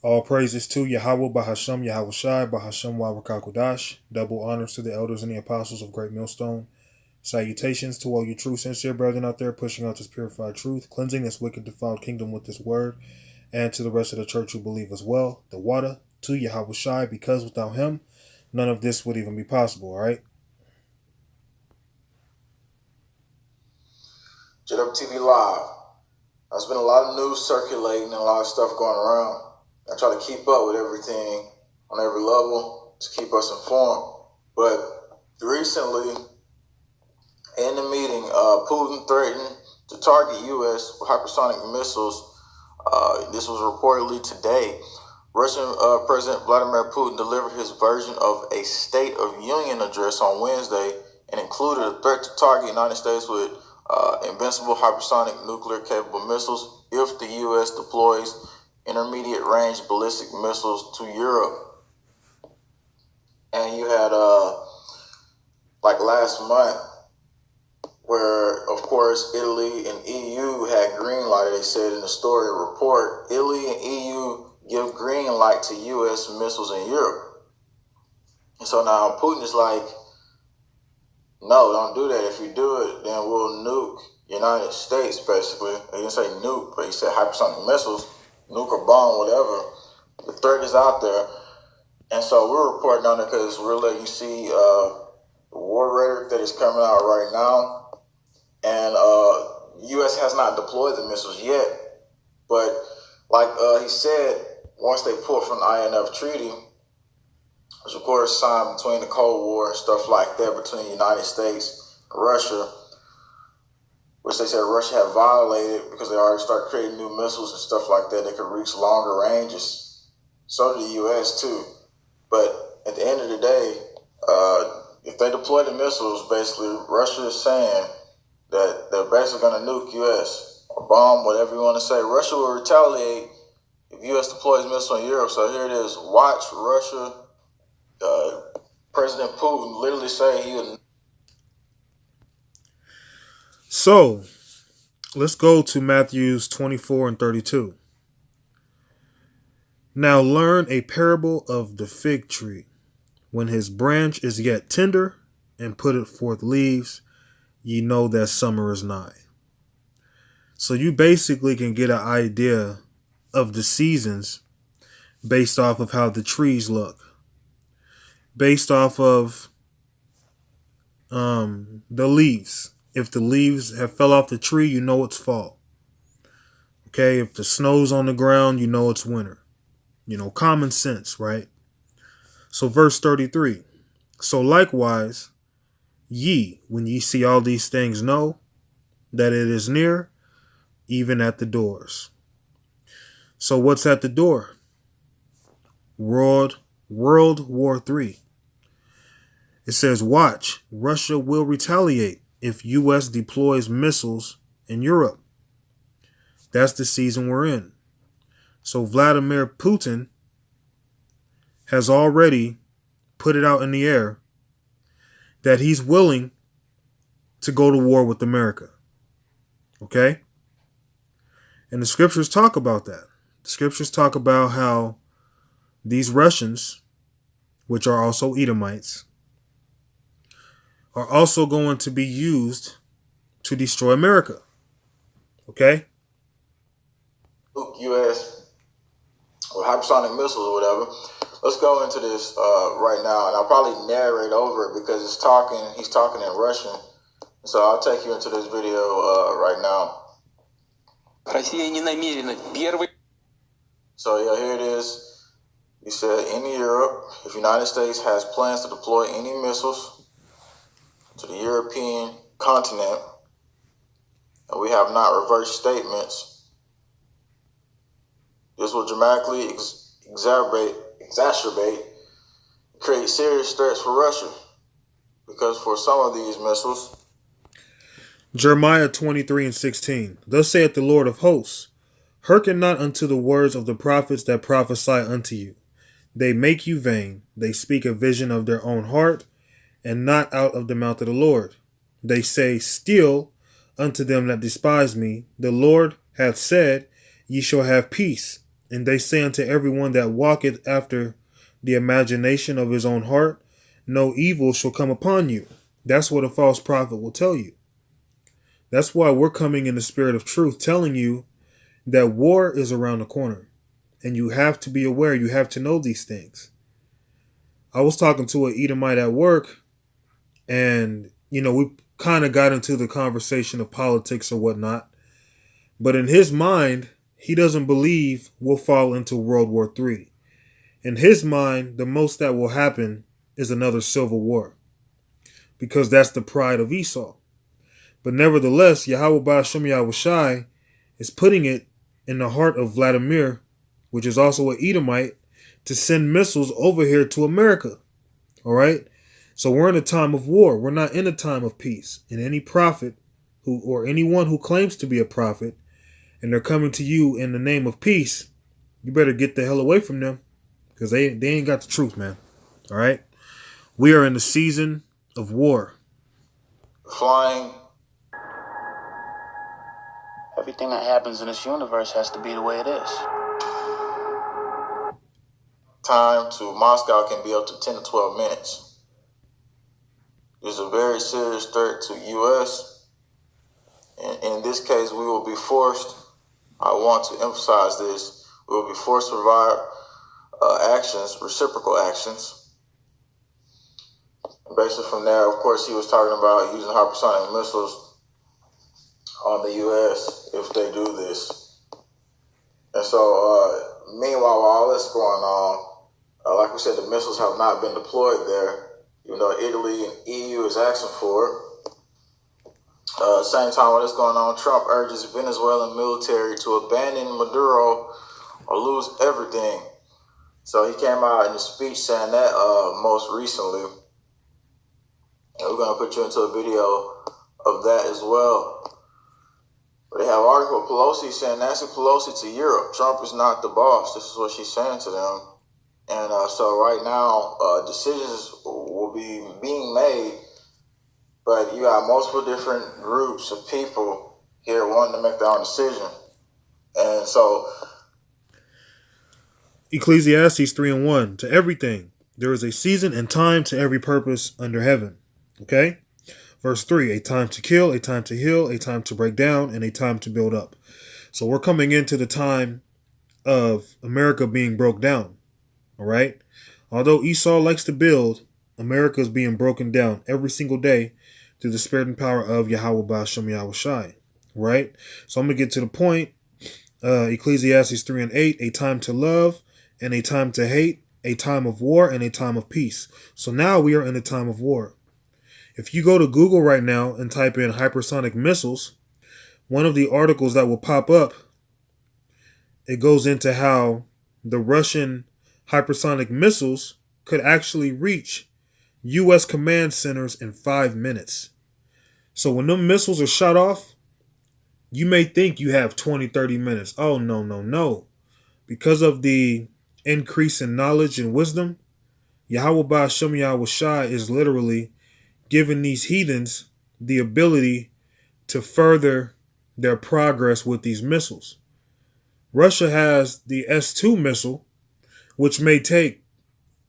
All praises to Yahweh Bahasham Yahweh Shai Bahasham Wawakakodash. Double honors to the elders and the apostles of Great Millstone. Salutations to all you true, sincere brethren out there pushing out this purified truth, cleansing this wicked, defiled kingdom with this word, and to the rest of the church who believe as well. The water to Yahweh Shai, because without him, none of this would even be possible, all right? JWTV Live. There's been a lot of news circulating and a lot of stuff going around. I try to keep up with everything on every level to keep us informed. But recently, in the meeting, Putin threatened to target U.S. with hypersonic missiles. This was reportedly today. Russian President Vladimir Putin delivered his version of a State of Union address on Wednesday and included a threat to target the United States with invincible hypersonic nuclear-capable missiles if the U.S. deploys intermediate-range ballistic missiles to Europe. And you had, like last month, where, of course, Italy and EU had green light. They said in the story report, Italy and EU give green light to U.S. missiles in Europe. And so now Putin is like, no, don't do that. If you do it, then we'll nuke United States, basically. He didn't say nuke, but he said hypersonic missiles, nuke or bomb, whatever. The threat is out there. And so we're reporting on it because we're letting you see the war rhetoric that is coming out right now. And U.S. has not deployed the missiles yet. But like he said, once they pull from the INF Treaty, which of course signed between the Cold War and stuff like that between the United States and Russia, which they said Russia had violated because they already started creating new missiles and stuff like that that could reach longer ranges. So did the U.S. too. But at the end of the day, if they deploy the missiles, basically Russia is saying that they're basically going to nuke U.S. or bomb, whatever you want to say. Russia will retaliate if U.S. deploys missiles in Europe. So here it is. Watch Russia. President Putin literally say he would. So, let's go to Matthews 24 and 32. Now learn a parable of the fig tree. When his branch is yet tender and putteth forth leaves, ye know that summer is nigh. So you basically can get an idea of the seasons based off of how the trees look. Based off of the leaves. If the leaves have fell off the tree, you know it's fall. Okay, if the snow's on the ground, you know it's winter. You know, common sense, right? So verse 33. So likewise, ye, when ye see all these things, know that it is near, even at the doors. So what's at the door? World War III. It says, watch, Russia will retaliate if U.S. deploys missiles in Europe. That's the season we're in. So Vladimir Putin has already put it out in the air that he's willing to go to war with America. Okay? And the scriptures talk about that. The scriptures talk about how these Russians, which are also Edomites, are also going to be used to destroy America. Okay? U.S. with hypersonic missiles or whatever. Let's go into this right now, and I'll probably narrate over it because he's talking in Russian. So I'll take you into this video right now. So yeah, here it is. He said, in Europe, if the United States has plans to deploy any missiles to the European continent, and we have not reversed statements, this will dramatically exacerbate, create serious threats for Russia. Because for some of these missiles, Jeremiah 23 and 16. Thus saith the Lord of hosts, hearken not unto the words of the prophets that prophesy unto you. They make you vain. They speak a vision of their own heart, and not out of the mouth of the Lord. They say still unto them that despise me, the Lord hath said, ye shall have peace, And they say unto everyone that walketh after the imagination of his own heart, no evil shall come upon you. That's what a false prophet will tell you. That's why we're coming in the spirit of truth, telling you that war is around the corner. And you have to be aware. You have to know these things. I was talking to an Edomite at work, and, we kind of got into the conversation of politics or whatnot. But in his mind, he doesn't believe we'll fall into World War III. In his mind, the most that will happen is another civil war, because that's the pride of Esau. But nevertheless, Yahweh Ba'ashem Yahushai is putting it in the heart of Vladimir, which is also an Edomite, to send missiles over here to America. All right? So we're in a time of war. We're not in a time of peace. And any prophet or anyone who claims to be a prophet, and they're coming to you in the name of peace, you better get the hell away from them, because they ain't got the truth, man. All right? We are in the season of war. Flying. Everything that happens in this universe has to be the way it is. Time to Moscow can be up to 10 to 12 minutes. There's a very serious threat to U.S. And in this case, we will be forced, I want to emphasize this, we will be forced to provide actions, reciprocal actions. And basically from there, of course, he was talking about using hypersonic missiles on the U.S. if they do this. And so, meanwhile, while all this going on, like we said, the missiles have not been deployed there, even though Italy and EU is asking for it. Same time while this going on, Trump urges Venezuelan military to abandon Maduro or lose everything. So he came out in a speech saying that most recently. And we're going to put you into a video of that as well. But they have an article of Pelosi saying Nancy Pelosi to Europe, Trump is not the boss. This is what she's saying to them. And so right now, decisions will be being made, but you got multiple different groups of people here wanting to make their own decision. And so Ecclesiastes 3:1, to everything there is a season and time to every purpose under heaven. Okay? Verse 3, a time to kill, a time to heal, a time to break down, and a time to build up. So we're coming into the time of America being broke down. All right? Although Esau likes to build, America is being broken down every single day through the spirit and power of Yahweh Ba'ashem Yahushai. Right? So I'm going to get to the point. Ecclesiastes 3:8, a time to love and a time to hate, a time of war and a time of peace. So now we are in a time of war. If you go to Google right now and type in hypersonic missiles, one of the articles that will pop up, it goes into how the Russian hypersonic missiles could actually reach U.S. command centers in 5 minutes. So when them missiles are shot off, you may think you have 20, 30 minutes. Oh, no. Because of the increase in knowledge and wisdom, Yahweh Ba'ashem Yahushai is literally giving these heathens the ability to further their progress with these missiles. Russia has the S-2 missile, which may take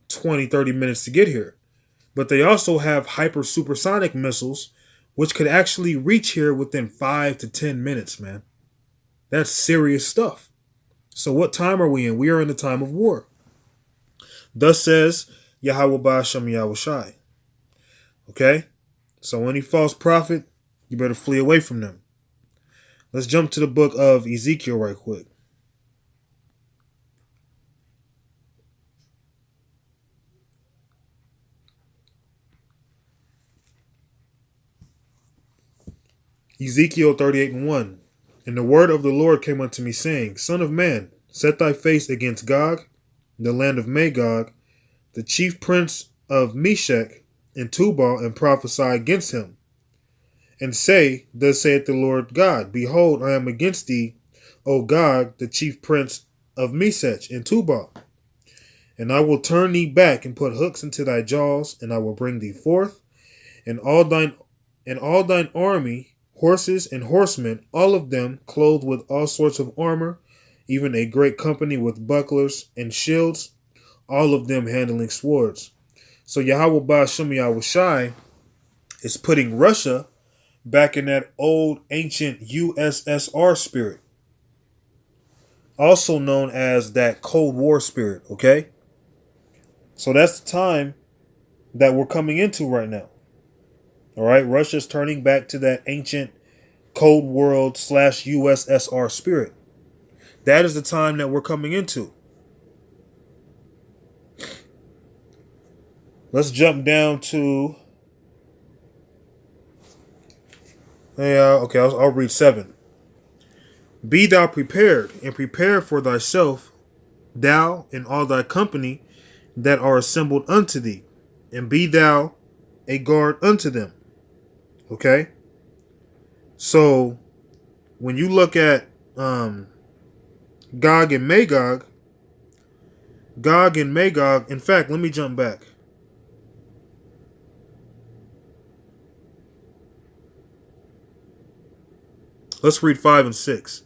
20, 30 minutes to get here. But they also have hyper-supersonic missiles, which could actually reach here within 5 to 10 minutes, man. That's serious stuff. So what time are we in? We are in the time of war. Thus says Yahweh Ba'ashem Yahushai. Okay? So any false prophet, you better flee away from them. Let's jump to the book of Ezekiel right quick. Ezekiel 38:1. And the word of the Lord came unto me, saying, Son of man, set thy face against Gog, the land of Magog, the chief prince of Meshech and Tubal, and prophesy against him. And say, Thus saith the Lord God, Behold, I am against thee, O Gog, the chief prince of Meshech and Tubal. And I will turn thee back and put hooks into thy jaws, and I will bring thee forth, and all thine army, horses and horsemen, all of them clothed with all sorts of armor, even a great company with bucklers and shields, all of them handling swords. So Yahweh Ba'Shem Yahushai is putting Russia back in that old ancient USSR spirit, also known as that Cold War spirit, okay? So that's the time that we're coming into right now. All right, Russia's turning back to that ancient Cold World / USSR spirit. That is the time that we're coming into. Let's jump down to... I'll read 7. Be thou prepared, and prepare for thyself, thou and all thy company that are assembled unto thee, and be thou a guard unto them. Okay? So, when you look at Gog and Magog, in fact, let me jump back. Let's read 5 and 6.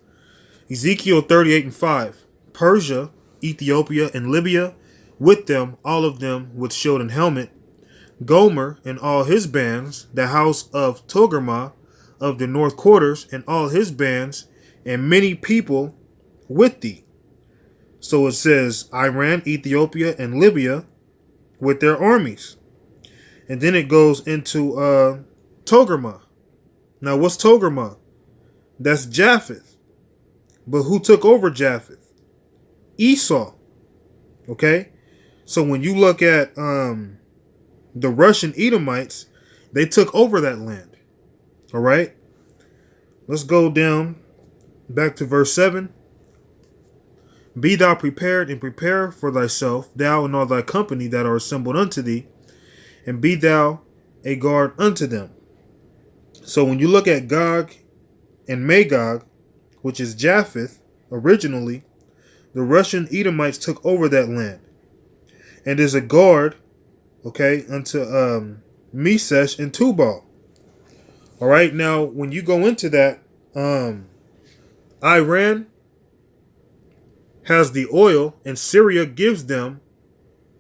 Ezekiel 38 and 5. Persia, Ethiopia, and Libya, with them, all of them with shield and helmet. Gomer and all his bands, the house of Togarmah of the north quarters, and all his bands, and many people with thee. So it says Iran, Ethiopia, and Libya with their armies. And then it goes into Togarmah. Now, what's Togarmah? That's Japheth. But who took over Japheth? Esau. Okay? So when you look at the Russian Edomites, they took over that land. All right? Let's go down back to verse 7. Be thou prepared, and prepare for thyself, thou and all thy company that are assembled unto thee, and be thou a guard unto them. So when you look at Gog and Magog, which is Japheth, originally, the Russian Edomites took over that land. And is a guard, okay, unto Mesech and Tubal. All right, now, when you go into that, Iran has the oil, and Syria gives them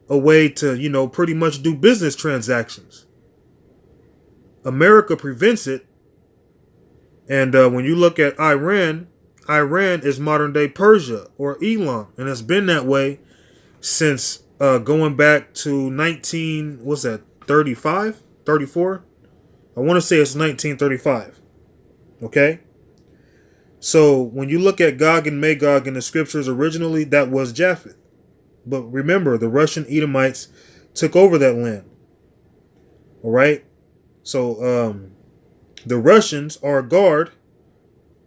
a way to, pretty much do business transactions. America prevents it. And when you look at Iran is modern day Persia or Elam, and it's been that way since going back to 34? I want to say it's 1935. Okay? So when you look at Gog and Magog in the scriptures originally, that was Japheth. But remember, the Russian Edomites took over that land. All right? So the Russians are a guard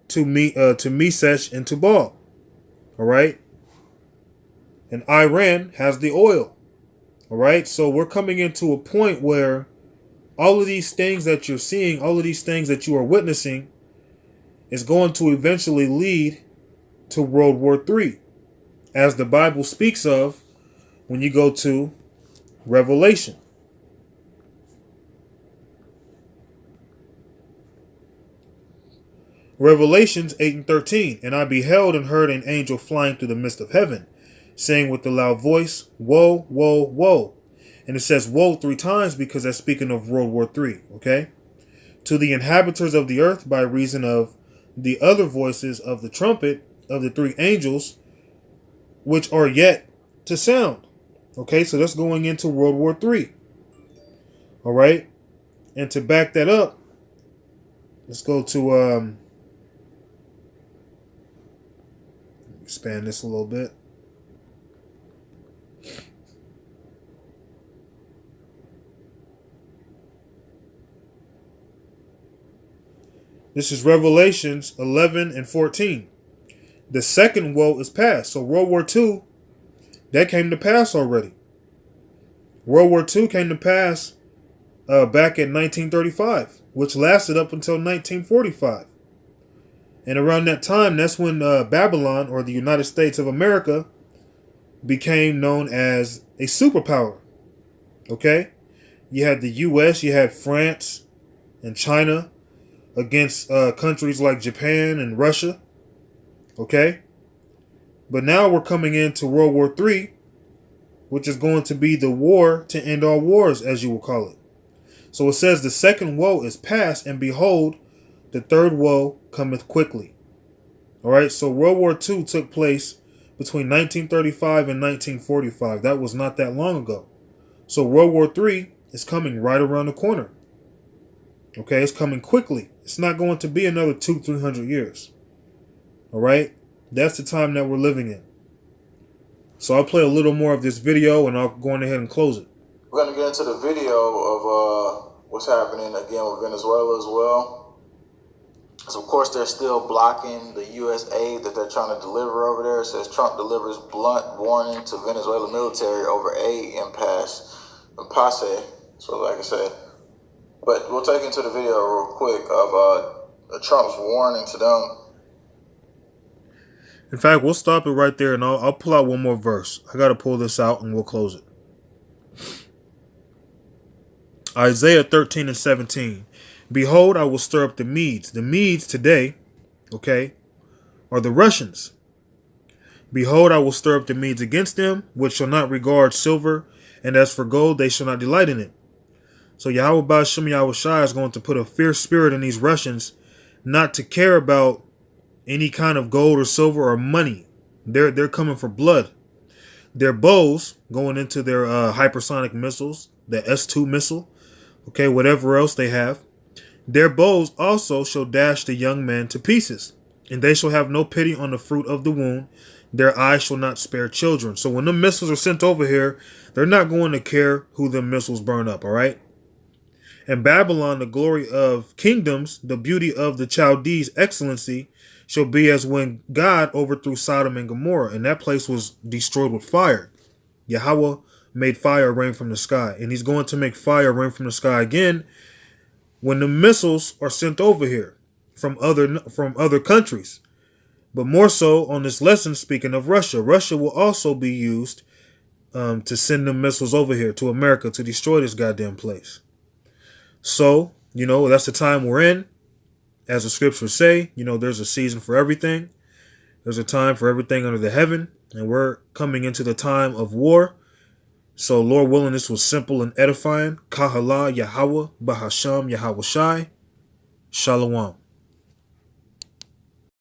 to Mesech and Tubal. All right? And Iran has the oil. All right? So we're coming into a point where all of these things that you're seeing, all of these things that you are witnessing, is going to eventually lead to World War III, as the Bible speaks of when you go to Revelation. Revelations 8 and 13. And I beheld and heard an angel flying through the midst of heaven, saying with a loud voice, Woe, woe, woe. And it says woe 3 times because that's speaking of World War III, okay? To the inhabitants of the earth by reason of the other voices of the trumpet of the 3 angels, which are yet to sound. Okay, so that's going into World War III. All right, and to back that up, let's go to expand this a little bit. This is Revelations 11 and 14. The second woe is past. So World War II, that came to pass already. World War II came to pass back in 1935, which lasted up until 1945. And around that time, that's when Babylon, or the United States of America, became known as a superpower. Okay? You had the U.S., you had France and China against countries like Japan and Russia. Okay? But now we're coming into World War III, which is going to be the war to end all wars, as you will call it. So it says the second woe is past, and behold, the third woe cometh quickly. All right, so World War II took place between 1935 and 1945. That was not that long ago. So World War III is coming right around the corner. Okay, it's coming quickly. It's not going to be another 200-300 years. All right, that's the time that we're living in. So I'll play a little more of this video and I'll go on ahead and close it. We're going to get into the video of what's happening again with Venezuela as well. So, of course, they're still blocking the U.S. aid that they're trying to deliver over there. It says Trump delivers blunt warning to Venezuela military over aid impasse. So, like I said. But we'll take into the video real quick of Trump's warning to them. In fact, we'll stop it right there and I'll pull out one more verse. I got to pull this out and we'll close it. Isaiah 13:17. Behold, I will stir up the Medes. The Medes today, okay, are the Russians. Behold, I will stir up the Medes against them, which shall not regard silver, and as for gold, they shall not delight in it. So Yahweh Ba'ashem Yahweh Shai is going to put a fierce spirit in these Russians not to care about any kind of gold or silver or money. They're coming for blood. Their bows going into their hypersonic missiles, the S-2 missile, okay, whatever else they have. Their bows also shall dash the young men to pieces, and they shall have no pity on the fruit of the womb. Their eyes shall not spare children. So when the missiles are sent over here, they're not going to care who the missiles burn up, all right? And Babylon, the glory of kingdoms, the beauty of the Chaldees' excellency, shall be as when God overthrew Sodom and Gomorrah, and that place was destroyed with fire. Yahweh made fire rain from the sky, and he's going to make fire rain from the sky again when the missiles are sent over here from other countries. But more so on this lesson, speaking of Russia, Russia will also be used to send the missiles over here to America to destroy this goddamn place. So, that's the time we're in. As the scriptures say, there's a season for everything. There's a time for everything under the heaven. And we're coming into the time of war. So, Lord willing, this was simple and edifying. Kahala Yahweh Bahasham Yahweh Shai. Shalom.